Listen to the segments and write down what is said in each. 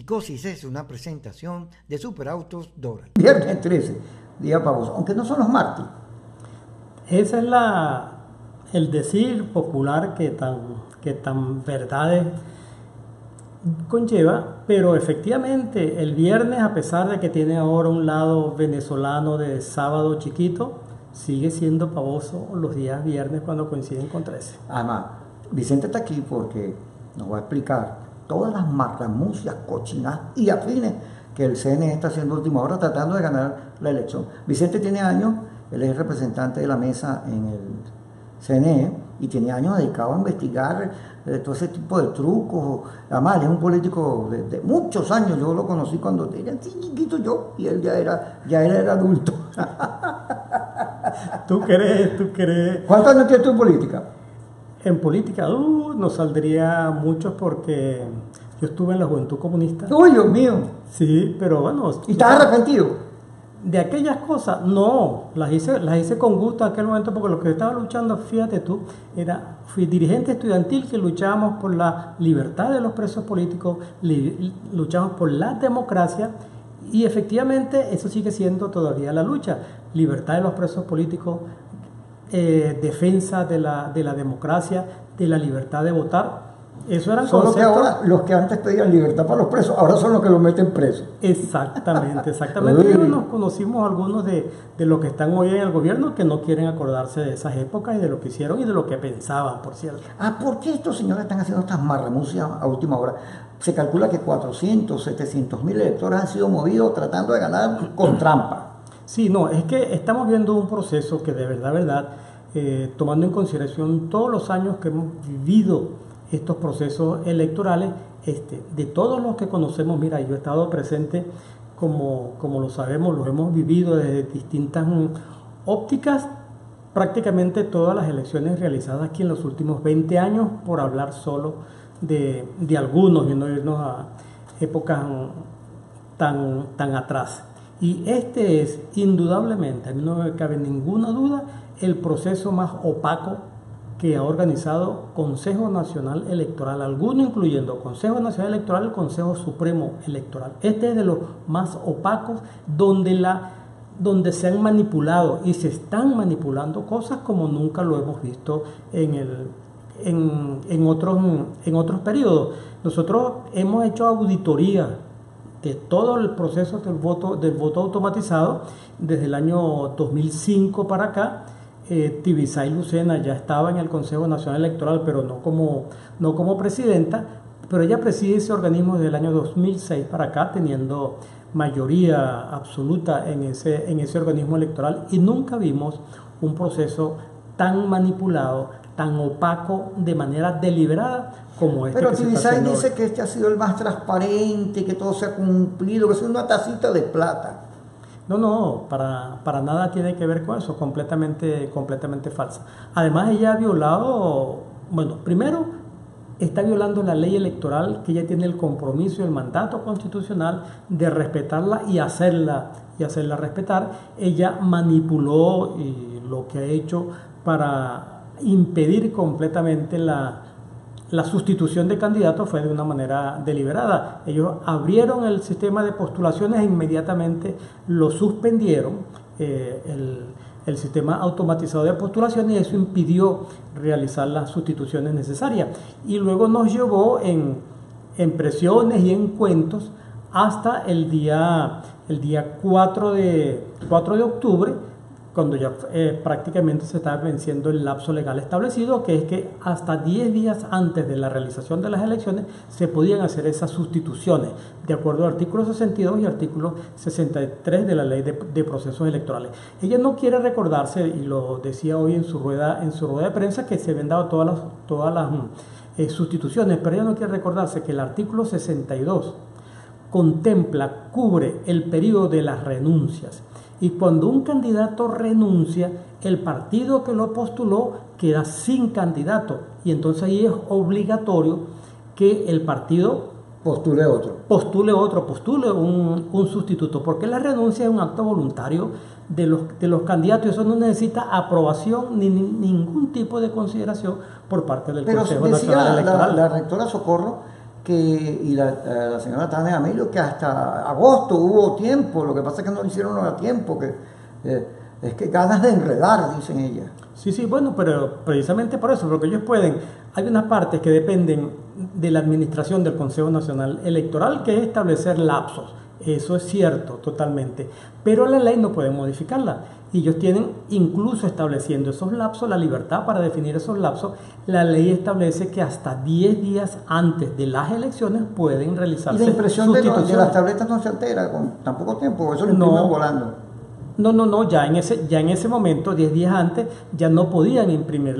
Psicosis es una presentación de Superautos Doral. Viernes 13, día pavoso, aunque no son los mártires. Ese es el decir popular que tan verdades conlleva, pero efectivamente el viernes, a pesar de que tiene ahora un lado venezolano de sábado chiquito, sigue siendo pavoso los días viernes cuando coinciden con 13. Además, Vicente está aquí porque nos va a explicar todas las marramucias, cochinas y afines que el CNE está haciendo a última hora tratando de ganar la elección. Vicente tiene años, él es representante de la mesa en el CNE y tiene años dedicado a investigar todo ese tipo de trucos. Además, él es un político de muchos años. Yo lo conocí cuando era chiquito yo y él ya era adulto. ¿Tú crees? ¿Cuántos años tienes tú en política? En política, no saldría muchos porque yo estuve en la Juventud Comunista. ¡Uy, Dios mío! Sí, pero bueno. ¿Y estás arrepentido? De aquellas cosas, no, las hice con gusto en aquel momento porque lo que estaba luchando, fíjate tú, fui dirigente estudiantil que luchábamos por la libertad de los presos políticos, luchamos por la democracia y efectivamente eso sigue siendo todavía la lucha, libertad de los presos políticos, defensa de la democracia, de la libertad de votar. Eso eran solo conceptos. Que ahora los que antes pedían libertad para los presos, ahora son los que los meten presos. Exactamente. Y nos conocimos algunos de los que están hoy en el gobierno que no quieren acordarse de esas épocas y de lo que hicieron y de lo que pensaban, por cierto. ¿Por qué estos señores están haciendo estas marramucias a última hora? Se calcula que 400, 700 mil electores han sido movidos tratando de ganar con trampa. Sí, no, es que estamos viendo un proceso que de verdad, tomando en consideración todos los años que hemos vivido estos procesos electorales, de todos los que conocemos, mira, yo he estado presente, como lo sabemos, los hemos vivido desde distintas ópticas, prácticamente todas las elecciones realizadas aquí en los últimos 20 años, por hablar solo de algunos y no irnos a épocas tan atrás. Y este es, indudablemente, a mí no me cabe ninguna duda, el proceso más opaco que ha organizado Consejo Nacional Electoral, alguno incluyendo Consejo Nacional Electoral y Consejo Supremo Electoral. Este es de los más opacos, donde se han manipulado y se están manipulando cosas como nunca lo hemos visto en otros periodos. Nosotros hemos hecho auditoría de todo el proceso del voto automatizado desde el año 2005 para acá. Tibisay Lucena ya estaba en el Consejo Nacional Electoral, pero no como presidenta, pero ella preside ese organismo desde el año 2006 para acá, teniendo mayoría absoluta en ese organismo electoral, y nunca vimos un proceso tan manipulado, tan opaco, de manera deliberada como este. Pero Tibisay dice que este ha sido el más transparente, que todo se ha cumplido, que es una tacita de plata. No, para nada tiene que ver con eso, completamente falsa. Además, ella ha violado, primero está violando la ley electoral, que ella tiene el compromiso y el mandato constitucional de respetarla y hacerla respetar. Ella manipuló lo que ha hecho para impedir completamente la sustitución de candidatos, fue de una manera deliberada. Ellos abrieron el sistema de postulaciones e inmediatamente lo suspendieron, el sistema automatizado de postulaciones, y eso impidió realizar las sustituciones necesarias. Y luego nos llevó en presiones y en cuentos hasta el día 4 de octubre, cuando ya prácticamente se estaba venciendo el lapso legal establecido, que es que hasta 10 días antes de la realización de las elecciones se podían hacer esas sustituciones, de acuerdo al artículo 62 y artículo 63 de la Ley de Procesos Electorales. Ella no quiere recordarse, y lo decía hoy en su rueda de prensa, que se habían dado todas las sustituciones, pero ella no quiere recordarse que el artículo 62 cubre el periodo de las renuncias. Y cuando un candidato renuncia, el partido que lo postuló queda sin candidato. Y entonces ahí es obligatorio que el partido postule un sustituto. Porque la renuncia es un acto voluntario de los candidatos. Y eso no necesita aprobación ni ningún tipo de consideración por parte del Consejo Nacional Electoral. La rectora Socorro y la señora Tania Amelio, que hasta agosto hubo tiempo, lo que pasa es que no lo hicieron a tiempo, que es que ganas de enredar, dicen ellas. Sí, bueno, pero precisamente por eso, porque ellos pueden, hay unas partes que dependen de la administración del Consejo Nacional Electoral, que es establecer lapsos, eso es cierto totalmente, pero la ley no puede modificarla, y ellos tienen, incluso estableciendo esos lapsos, la libertad para definir esos lapsos. La ley establece que hasta 10 días antes de las elecciones pueden realizarse y la impresión de sustituciones. las tabletas no se altera con tan poco tiempo, eso lo imprimen volando. No, ya en ese momento, 10 días antes, ya no podían imprimir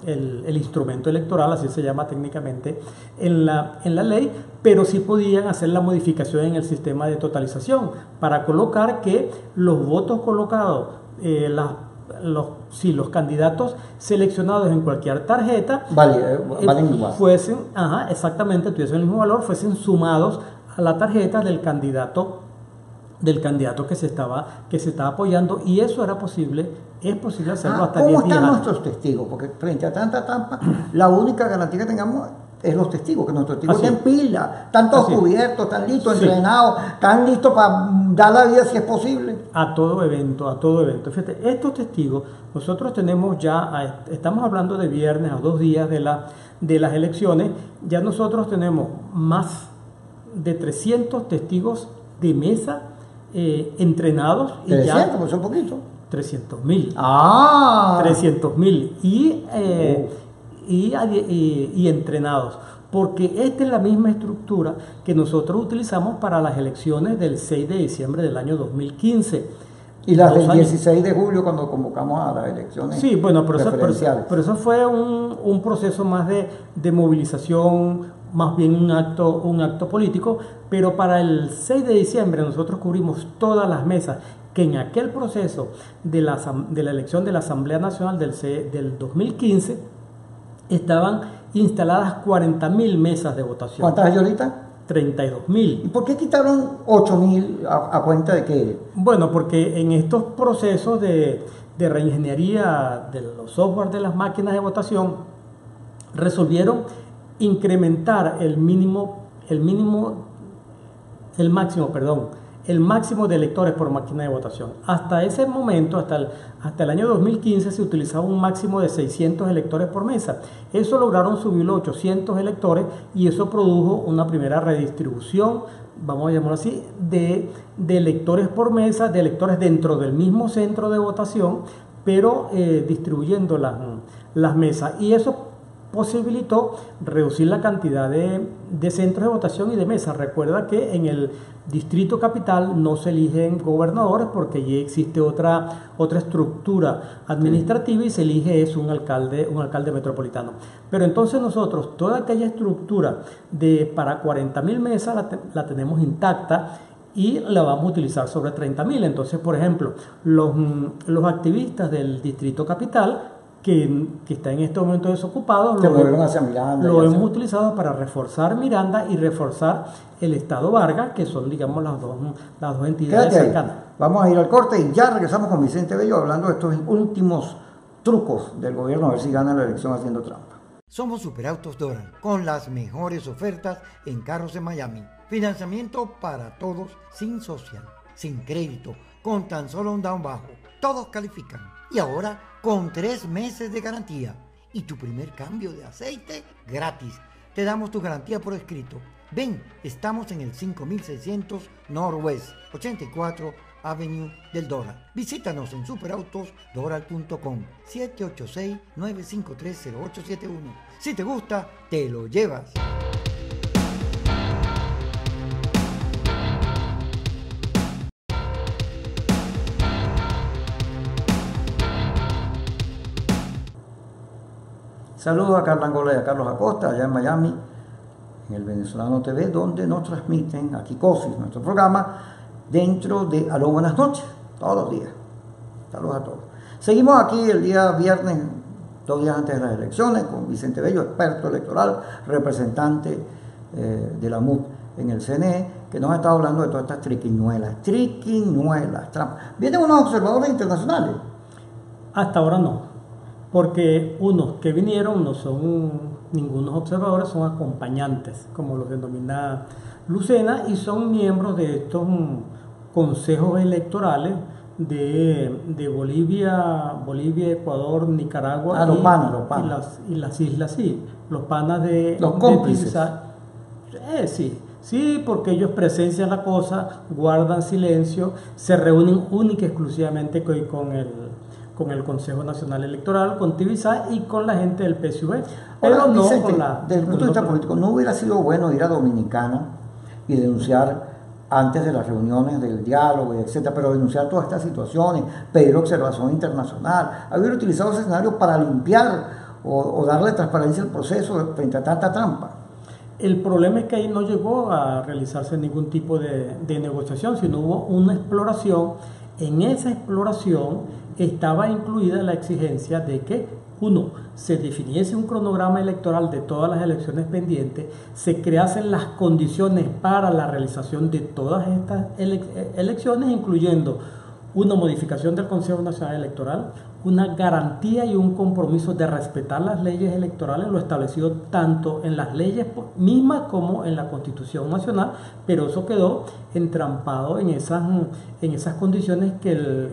el instrumento electoral, así se llama técnicamente en la ley, pero sí podían hacer la modificación en el sistema de totalización para colocar que los votos colocados, los candidatos seleccionados en cualquier tarjeta valen igual. Exactamente, tuviesen el mismo valor, fuesen sumados a la tarjeta del candidato que se estaba apoyando, y eso era posible, es posible hacerlo hasta 10 días. ¿Cómo están nuestros testigos? Porque frente a tanta trampa, la única garantía que tengamos es los testigos, que nuestros testigos estén pila, están todos cubiertos, están listos, entrenados, están listos para dar la vida si es posible. A todo evento. Fíjate, estos testigos, nosotros tenemos ya, estamos hablando de viernes, a 2 días de las elecciones, ya nosotros tenemos más de 300 testigos de mesa entrenados. 300, pues son poquitos. 300.000. 300.000 y entrenados, porque esta es la misma estructura que nosotros utilizamos para las elecciones del 6 de diciembre del año 2015. Y las del 16 de julio cuando convocamos a las elecciones. Sí, bueno, pero eso fue un proceso más de movilización, más bien un acto político, pero para el 6 de diciembre nosotros cubrimos todas las mesas que en aquel proceso de la elección de la Asamblea Nacional del 2015 estaban instaladas 40.000 mesas de votación. ¿Cuántas hay ahorita? 32.000. ¿Y por qué quitaron 8.000 a cuenta de qué? Bueno, porque en estos procesos de reingeniería de los software de las máquinas de votación resolvieron incrementar el máximo de electores por máquina de votación. Hasta ese momento, hasta el año 2015, se utilizaba un máximo de 600 electores por mesa. Eso lograron subirlo a 800 electores y eso produjo una primera redistribución, vamos a llamarlo así, de electores por mesa, de electores dentro del mismo centro de votación, pero distribuyendo las mesas. Y eso posibilitó reducir la cantidad de centros de votación y de mesas. Recuerda que en el distrito capital no se eligen gobernadores porque allí existe otra estructura administrativa y se elige un alcalde metropolitano. Pero entonces nosotros toda aquella estructura para 40.000 mesas la tenemos intacta y la vamos a utilizar sobre 30.000. Entonces, por ejemplo, los activistas del distrito capital que está en este momento desocupado, lo hemos utilizado para reforzar Miranda y reforzar el Estado Vargas, que son, digamos, las dos entidades cercanas. Vamos a ir al corte y ya regresamos con Vicente Bello hablando de estos últimos trucos del gobierno, a ver si gana la elección haciendo trampa. Somos Superautos Doral, con las mejores ofertas en carros en Miami. Financiamiento para todos, sin social, sin crédito, con tan solo un down bajo. Todos califican. Y ahora con 3 meses de garantía. Y tu primer cambio de aceite gratis. Te damos tu garantía por escrito. Ven, estamos en el 5600 Northwest 84 Avenue del Doral. Visítanos en superautosdoral.com 786-953-0871. Si te gusta, te lo llevas. Saludos a Carla Angola y a Carlos Acosta, allá en Miami, en el Venezolano TV, donde nos transmiten aquí COSIS, nuestro programa, dentro de Aló Buenas Noches, todos los días. Saludos a todos. Seguimos aquí el día viernes, 2 días antes de las elecciones, con Vicente Bello, experto electoral, representante de la MUD en el CNE, que nos ha estado hablando de todas estas triquiñuelas, trampas. ¿Vienen unos observadores internacionales? Hasta ahora no. porque unos que vinieron no son ningunos observadores, son acompañantes, como los denomina Lucena, y son miembros de estos consejos electorales de Bolivia, Ecuador, Nicaragua los panas. Y las islas, sí, los panas de los cómplices. Sí, porque ellos presencian la cosa, guardan silencio, se reúnen única y exclusivamente con el Consejo Nacional Electoral, con Tibisay y con la gente del PSUV. Pero ahora, no Vicente, con la... desde el punto de vista político, ¿no hubiera sido bueno ir a Dominicana y denunciar antes de las reuniones del diálogo, etcétera, pero denunciar todas estas situaciones, pedir observación internacional, haber utilizado ese escenario para limpiar o darle transparencia al proceso frente a tanta trampa? El problema es que ahí no llegó a realizarse ningún tipo de negociación, sino hubo una exploración. En esa exploración estaba incluida la exigencia de que, uno, se definiese un cronograma electoral de todas las elecciones pendientes, se creasen las condiciones para la realización de todas estas elecciones, incluyendo una modificación del Consejo Nacional Electoral, una garantía y un compromiso de respetar las leyes electorales, lo establecido tanto en las leyes mismas como en la Constitución Nacional, pero eso quedó entrampado en esas condiciones que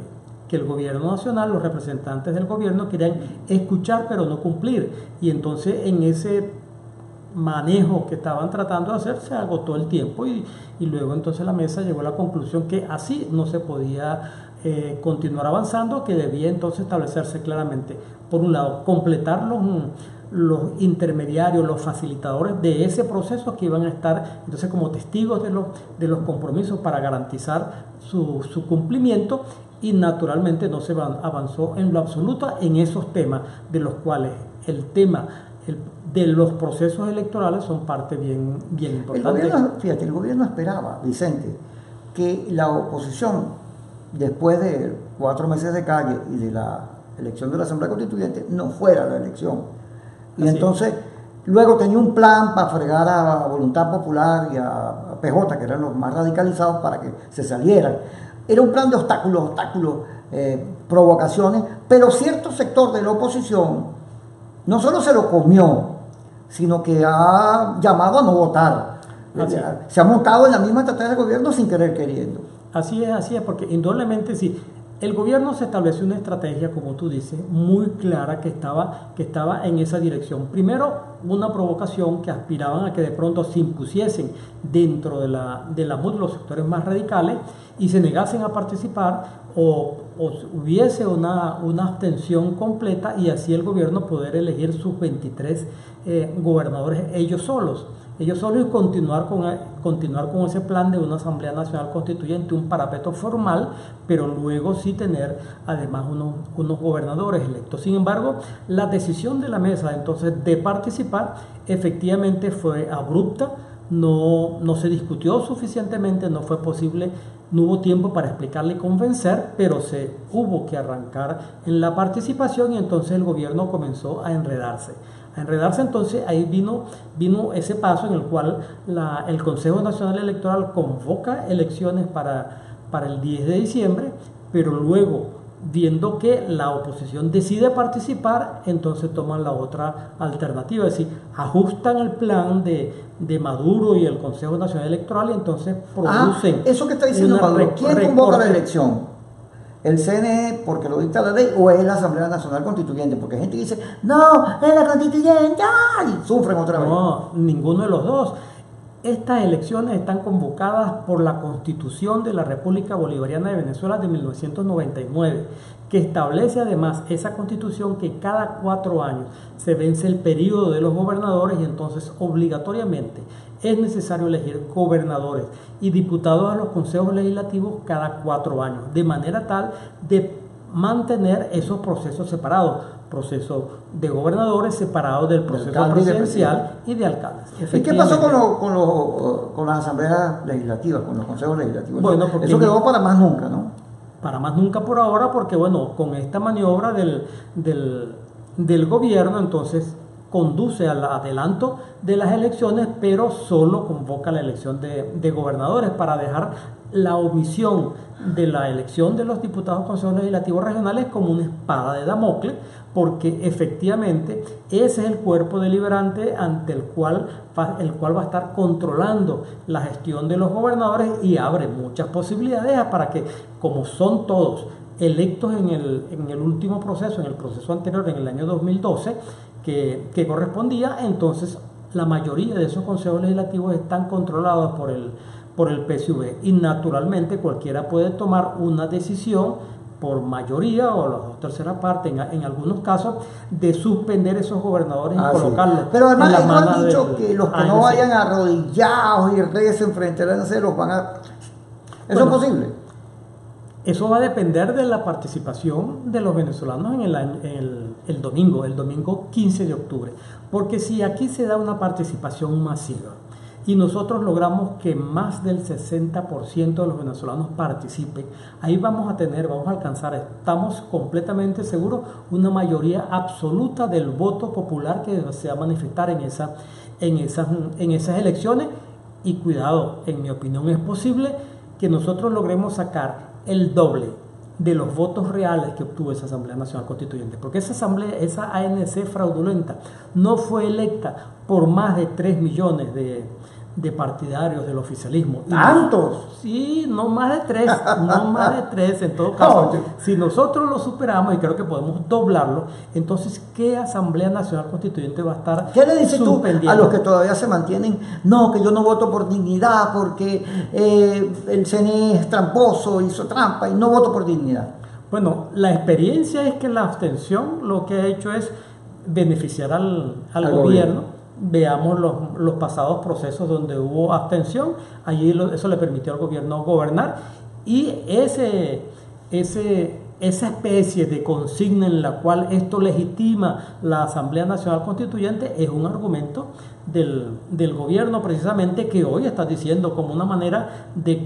el gobierno nacional, los representantes del gobierno querían escuchar pero no cumplir, y entonces en ese manejo que estaban tratando de hacer se agotó el tiempo y luego entonces la mesa llegó a la conclusión que así no se podía continuar avanzando, que debía entonces establecerse claramente, por un lado, completar los intermediarios, los facilitadores de ese proceso que iban a estar entonces como testigos de los compromisos para garantizar su cumplimiento, y naturalmente no se avanzó en lo absoluto en esos temas, de los cuales el tema de los procesos electorales son parte bien importante. El gobierno esperaba, Vicente, que la oposición, después de 4 meses de calle y de la elección de la Asamblea Constituyente, no fuera la elección. Y entonces, luego tenía un plan para fregar a Voluntad Popular y a PJ, que eran los más radicalizados, para que se salieran. Era un plan de obstáculos, provocaciones, pero cierto sector de la oposición no solo se lo comió, sino que ha llamado a no votar. Se ha montado en la misma estrategia del gobierno sin querer queriendo. Así es, porque indudablemente sí, el gobierno se estableció una estrategia, como tú dices, muy clara que estaba en esa dirección. Primero, una provocación que aspiraban a que de pronto se impusiesen dentro de la MUD los sectores más radicales y se negasen a participar o hubiese una abstención completa, y así el gobierno poder elegir sus 23 gobernadores ellos solos y continuar con ese plan de una Asamblea Nacional Constituyente, un parapeto formal, pero luego sí tener además unos gobernadores electos. Sin embargo, la decisión de la mesa entonces de participar efectivamente fue abrupta, no se discutió suficientemente, no fue posible, no hubo tiempo para explicarle y convencer, pero se hubo que arrancar en la participación, y entonces el gobierno comenzó a enredarse. Entonces ahí vino ese paso en el cual el Consejo Nacional Electoral convoca elecciones para el 10 de diciembre, pero luego, viendo que la oposición decide participar, entonces toman la otra alternativa, es decir, ajustan el plan de Maduro y el Consejo Nacional Electoral, y entonces producen... Eso que está diciendo Maduro, ¿quién convoca la elección? ¿El CNE porque lo dicta la ley, o es la Asamblea Nacional Constituyente? Porque hay gente que dice, no, es la Constituyente, y sufren otra vez. No, ninguno de los dos. Estas elecciones están convocadas por la Constitución de la República Bolivariana de Venezuela de 1999, que establece además esa Constitución que cada 4 años se vence el periodo de los gobernadores, y entonces obligatoriamente es necesario elegir gobernadores y diputados a los consejos legislativos cada 4 años, de manera tal de mantener esos procesos separados, proceso de gobernadores separados del proceso presidencial y de alcaldes. ¿Y qué pasó con las asambleas legislativas, con los consejos legislativos? Bueno, eso quedó para más nunca, ¿no? Para más nunca por ahora, porque bueno, con esta maniobra del gobierno, entonces conduce al adelanto de las elecciones, pero solo convoca la elección de gobernadores para dejar la omisión de la elección de los diputados consejos legislativos regionales como una espada de Damocles, porque efectivamente ese es el cuerpo deliberante ante el cual va a estar controlando la gestión de los gobernadores y abre muchas posibilidades para que, como son todos electos en el último proceso, en el proceso anterior, en el año 2012, que correspondía, entonces la mayoría de esos consejos legislativos están controlados por el PSV y naturalmente cualquiera puede tomar una decisión por mayoría o las dos terceras partes en algunos casos de suspender esos gobernadores y colocarlos. Sí. Pero además ellos han dicho del que los que ANC. no vayan arrodillados y recen frente al ANC los van a... ¿Eso es posible? Eso va a depender de la participación de los venezolanos en el domingo 15 de octubre. Porque si aquí se da una participación masiva y nosotros logramos que más del 60% de los venezolanos participen, ahí vamos a alcanzar, estamos completamente seguros, una mayoría absoluta del voto popular que se va a manifestar en esas elecciones. Y cuidado, en mi opinión es posible que nosotros logremos sacar el doble de los votos reales que obtuvo esa Asamblea Nacional Constituyente, porque esa ANC fraudulenta no fue electa por más de 3 millones de partidarios del oficialismo. ¿Tantos? Sí, no más de 3, no más de 3 en todo caso. Si nosotros lo superamos, y creo que podemos doblarlo, entonces, ¿qué Asamblea Nacional Constituyente va a estar ¿Qué le dices tú a los que todavía se mantienen? No, que yo no voto por dignidad porque el CNE es tramposo, hizo trampa y no voto por dignidad. Bueno, la experiencia es que la abstención lo que ha hecho es beneficiar al gobierno. Veamos los pasados procesos donde hubo abstención, allí eso le permitió al gobierno gobernar, y esa especie de consigna en la cual esto legitima la Asamblea Nacional Constituyente es un argumento del gobierno precisamente, que hoy está diciendo como una manera de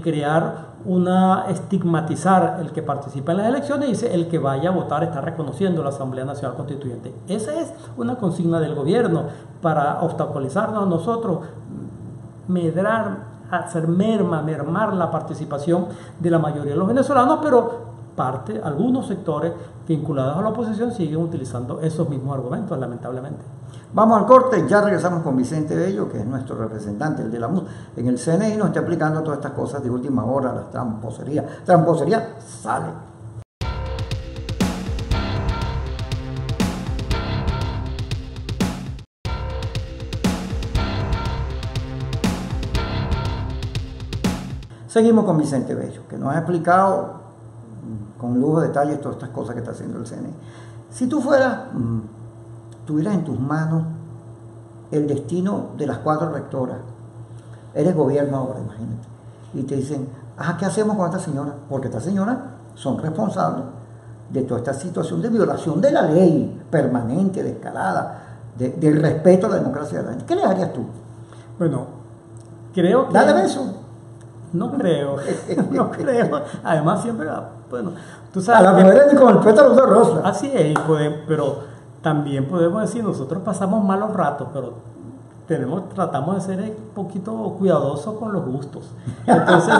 estigmatizar el que participa en las elecciones, dice el que vaya a votar está reconociendo la Asamblea Nacional Constituyente. Esa es una consigna del gobierno para obstaculizarnos a nosotros, mermar la participación de la mayoría de los venezolanos, pero algunos sectores vinculados a la oposición siguen utilizando esos mismos argumentos, lamentablemente. Vamos al corte, ya regresamos con Vicente Bello, que es nuestro representante, el de la MUS, en el CNE, y nos está explicando todas estas cosas de última hora, la tramposería. Tramposería sale. Seguimos con Vicente Bello, que nos ha explicado con lujo de detalles todas estas cosas que está haciendo el CNE. Si tú tuvieras en tus manos el destino de las 4 rectoras, eres gobierno ahora, imagínate, y te dicen, ¿qué hacemos con esta señora? Porque estas señoras son responsables de toda esta situación de violación de la ley permanente, de escalada, del respeto a la democracia de la gente. ¿Qué le harías tú? Bueno, creo que... Dale beso. No creo. Además siempre, bueno, tú sabes... A las mujeres ni con el pétalo de rosa. Así es, pero también podemos decir, nosotros pasamos malos ratos, pero tratamos de ser un poquito cuidadosos con los gustos. Entonces,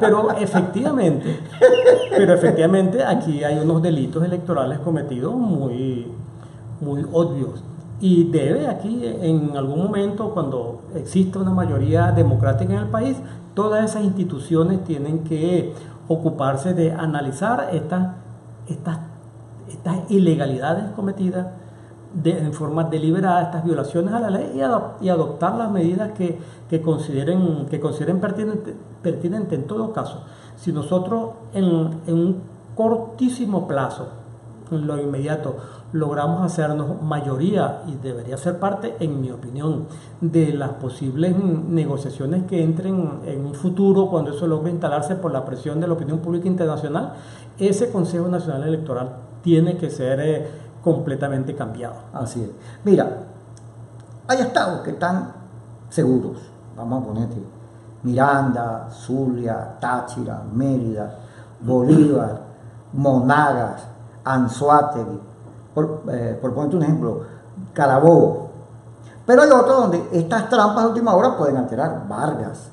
pero efectivamente aquí hay unos delitos electorales cometidos muy, muy obvios. Y debe aquí, en algún momento, cuando exista una mayoría democrática en el país, todas esas instituciones tienen que ocuparse de analizar estas ilegalidades cometidas en forma deliberada, estas violaciones a la ley, y adoptar las medidas que consideren pertinente en todo caso. Si nosotros en un cortísimo plazo, en lo inmediato, logramos hacernos mayoría, y debería ser parte, en mi opinión, de las posibles negociaciones que entren en un futuro, cuando eso logre instalarse por la presión de la opinión pública internacional, ese Consejo Nacional Electoral tiene que ser completamente cambiado. Así es. Mira, hay estados que están seguros, vamos a ponerte Miranda, Zulia, Táchira, Mérida, Bolívar, Monagas, Anzoátegui, por ponerte un ejemplo, Carabobo. Pero hay otros donde estas trampas de última hora pueden alterar Vargas,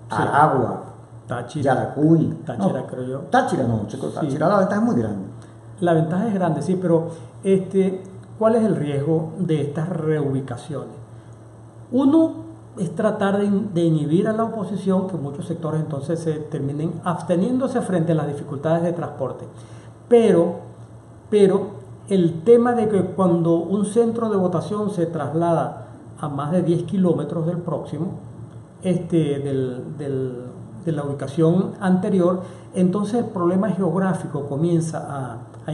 Aragua, Táchira, Yaracuy. Táchira, creo yo. Táchira no, chicos, Táchira la ventaja es muy grande. La ventaja es grande, sí, pero ¿cuál es el riesgo de estas reubicaciones? Uno es tratar de inhibir a la oposición, que muchos sectores entonces se terminen absteniéndose frente a las dificultades de transporte. Pero el tema de que cuando un centro de votación se traslada a más de 10 kilómetros del próximo, de la ubicación anterior, entonces el problema geográfico comienza a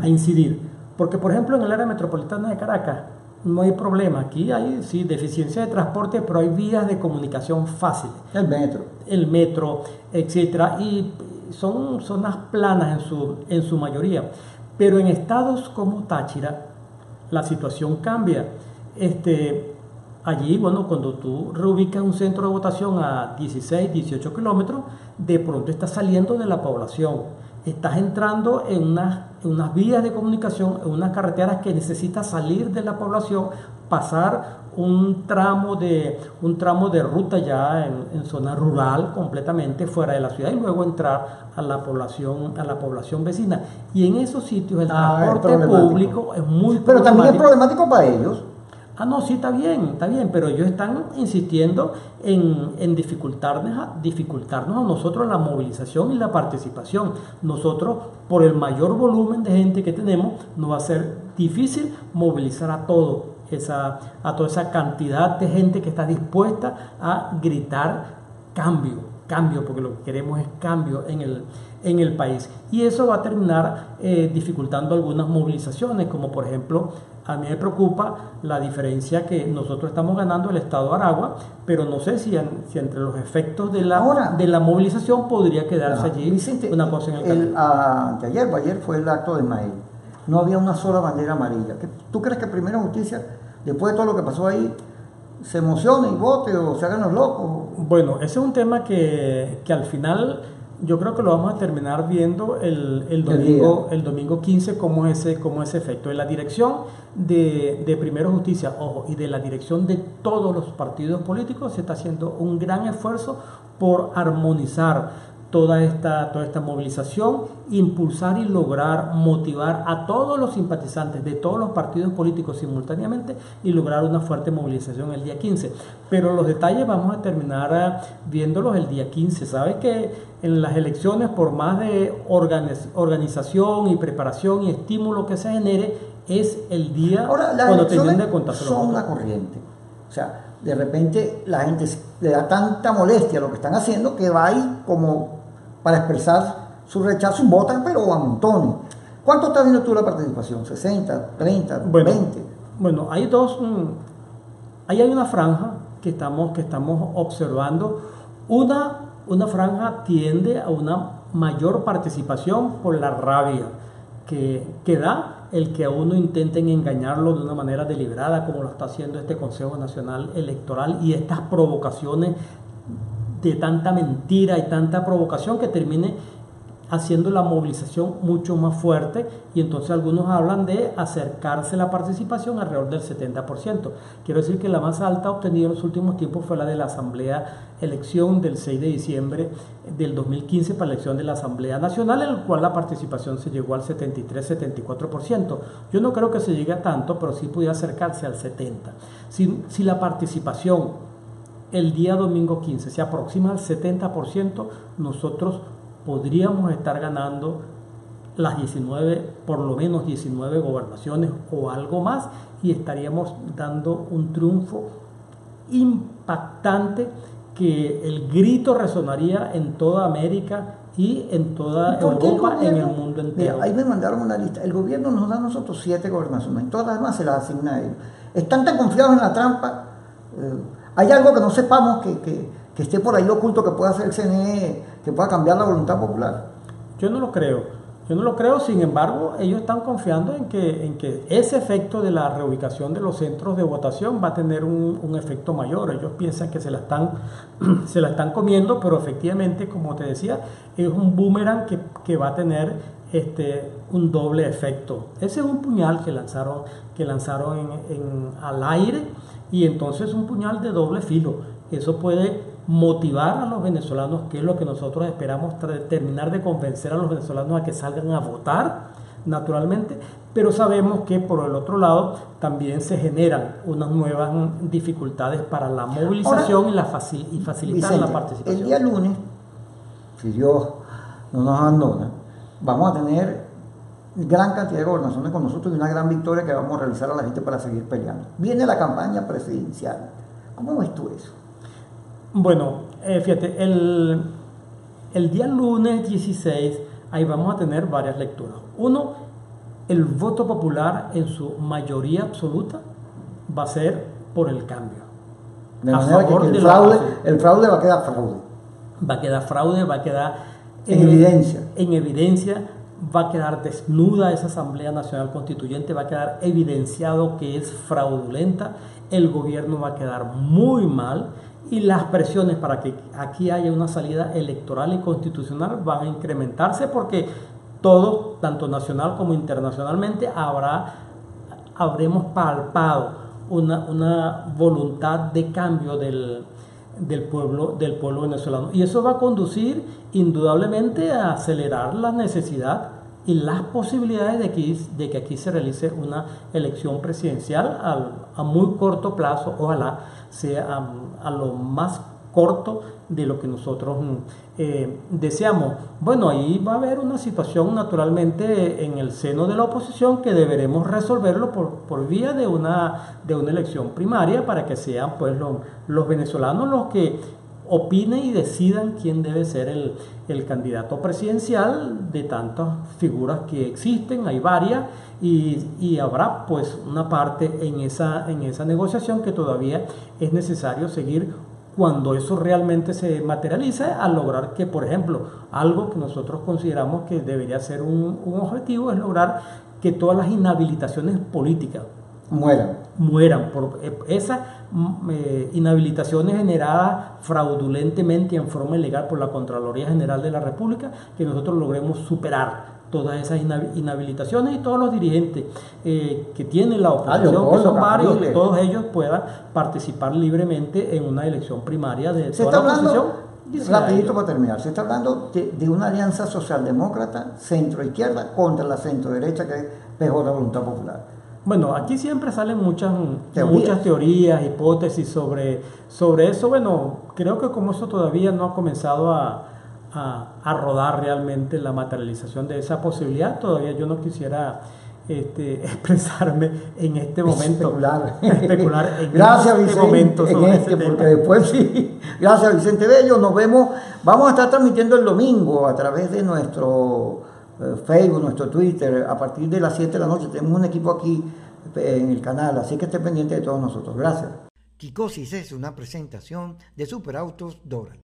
incidir. Porque, por ejemplo, en el área metropolitana de Caracas no hay problema. Aquí hay, sí, deficiencia de transporte, pero hay vías de comunicación fáciles. El metro, etcétera, y son zonas planas en su mayoría. Pero en estados como Táchira, la situación cambia. Allí, bueno, cuando tú reubicas un centro de votación a 16, 18 kilómetros, de pronto estás saliendo de la población. Estás entrando en unas vías de comunicación, en unas carreteras que necesitas salir de la población, pasar un tramo de ruta ya en zona rural, completamente fuera de la ciudad, y luego entrar a la población vecina. Y en esos sitios el transporte público es muy Pero también es problemático para ellos. No, sí, está bien, pero ellos están insistiendo en dificultarnos a nosotros la movilización y la participación. Nosotros, por el mayor volumen de gente que tenemos, nos va a ser difícil movilizar a toda esa cantidad de gente que está dispuesta a gritar cambio, porque lo que queremos es cambio en el país. Y eso va a terminar dificultando algunas movilizaciones, como por ejemplo, a mí me preocupa la diferencia que nosotros estamos ganando el estado de Aragua, pero no sé si entre los efectos de la movilización podría quedarse allí, Vicente, una cosa en el camino. Ayer fue el acto de Ismael. No había una sola bandera amarilla. ¿Tú crees que Primera Justicia, después de todo lo que pasó ahí, se emocione y vote o se hagan los locos? Bueno, ese es un tema que al final yo creo que lo vamos a terminar viendo el domingo 15 como ese efecto. En la dirección de Primera Justicia, ojo, y de la dirección de todos los partidos políticos se está haciendo un gran esfuerzo por armonizar toda esta movilización, impulsar y lograr motivar a todos los simpatizantes de todos los partidos políticos simultáneamente y lograr una fuerte movilización el día 15. Pero los detalles vamos a terminar viéndolos el día 15. Sabes que en las elecciones, por más de organización y preparación y estímulo que se genere, es el día cuando terminen de contarse los votos. Son una corriente. O sea, de repente la gente le da tanta molestia a lo que están haciendo que va ahí como para expresar su rechazo y votan, pero a montones. ¿Cuánto estás viendo tú la participación? ¿60, 30, 20? Bueno, hay ahí hay una franja que estamos observando. Una franja tiende a una mayor participación por la rabia que da el que a uno intenten engañarlo de una manera deliberada, como lo está haciendo este Consejo Nacional Electoral, y estas provocaciones de tanta mentira y tanta provocación que termine haciendo la movilización mucho más fuerte, y entonces algunos hablan de acercarse la participación alrededor del 70%. Quiero decir que la más alta obtenida en los últimos tiempos fue la de la elección del 6 de diciembre del 2015 para la elección de la Asamblea Nacional, en el cual la participación se llegó al 73-74%. Yo no creo que se llegue a tanto, pero sí pudiera acercarse al 70%. Si la participación el día domingo 15 se aproxima al 70%, nosotros podríamos estar ganando las 19, por lo menos 19 gobernaciones o algo más, y estaríamos dando un triunfo impactante que el grito resonaría en toda América y en toda Europa, en el mundo entero. Mira, ahí me mandaron una lista. El gobierno nos da a nosotros 7 gobernaciones, todas las demás se las asigna a ellos. Están tan confiados en la trampa. ¿Hay algo que no sepamos que esté por ahí oculto que pueda hacer el CNE, que pueda cambiar la voluntad popular? Yo no lo creo, sin embargo, ellos están confiando en que ese efecto de la reubicación de los centros de votación va a tener un efecto mayor. Ellos piensan que se la están comiendo, pero efectivamente, como te decía, es un boomerang que va a tener un doble efecto. Ese es un puñal que lanzaron al aire, y entonces un puñal de doble filo. Eso puede motivar a los venezolanos, que es lo que nosotros esperamos, terminar de convencer a los venezolanos a que salgan a votar, naturalmente, pero sabemos que por el otro lado también se generan unas nuevas dificultades para la movilización. Ahora, y facilitar Vicente, la participación. El día lunes, si Dios no nos abandona, vamos a tener gran cantidad de gobernaciones con nosotros y una gran victoria que vamos a realizar a la gente para seguir peleando. Viene la campaña presidencial. ¿Cómo ves tú eso? Bueno, fíjate, el día lunes 16, ahí vamos a tener varias lecturas. Uno, el voto popular en su mayoría absoluta va a ser por el cambio. De manera que el fraude va a quedar fraude. Va a quedar fraude, va a quedar en evidencia, va a quedar desnuda esa Asamblea Nacional Constituyente, va a quedar evidenciado que es fraudulenta, el gobierno va a quedar muy mal, y las presiones para que aquí haya una salida electoral y constitucional van a incrementarse, porque todos, tanto nacional como internacionalmente, habremos palpado una voluntad de cambio del pueblo venezolano, y eso va a conducir indudablemente a acelerar la necesidad y las posibilidades de que aquí se realice una elección presidencial a muy corto plazo, ojalá sea a lo más corto de lo que nosotros deseamos. Bueno, ahí va a haber una situación naturalmente en el seno de la oposición que deberemos resolverlo por vía de una elección primaria, para que sean pues los venezolanos los que opinen y decidan quién debe ser el candidato presidencial de tantas figuras que existen. Hay varias, y habrá pues una parte en esa negociación que todavía es necesario seguir cuando eso realmente se materialice, a lograr que, por ejemplo, algo que nosotros consideramos que debería ser un objetivo es lograr que todas las inhabilitaciones políticas mueran por esas inhabilitaciones generadas fraudulentemente y en forma ilegal por la Contraloría General de la República, que nosotros logremos superar todas esas inhabilitaciones, y todos los dirigentes que tienen la oposición, que son varios, que todos ellos puedan participar libremente en una elección primaria de toda la oposición. Rapidito para terminar, se está hablando de una alianza socialdemócrata centro-izquierda contra la centro-derecha, que es mejor la voluntad popular. Bueno, aquí siempre salen muchas teorías, hipótesis sobre eso. Bueno, creo que como eso todavía no ha comenzado a rodar realmente la materialización de esa posibilidad, todavía yo no quisiera expresarme en este momento. Especular en Gracias, este Vicente, momento sobre porque después sí. Gracias, Vicente Bello. Nos vemos. Vamos a estar transmitiendo el domingo a través de nuestro Facebook, nuestro Twitter, a partir de las 7 de la noche. Tenemos un equipo aquí en el canal, así que esté pendiente de todos nosotros. Gracias. Kikosis es una presentación de Superautos Doral.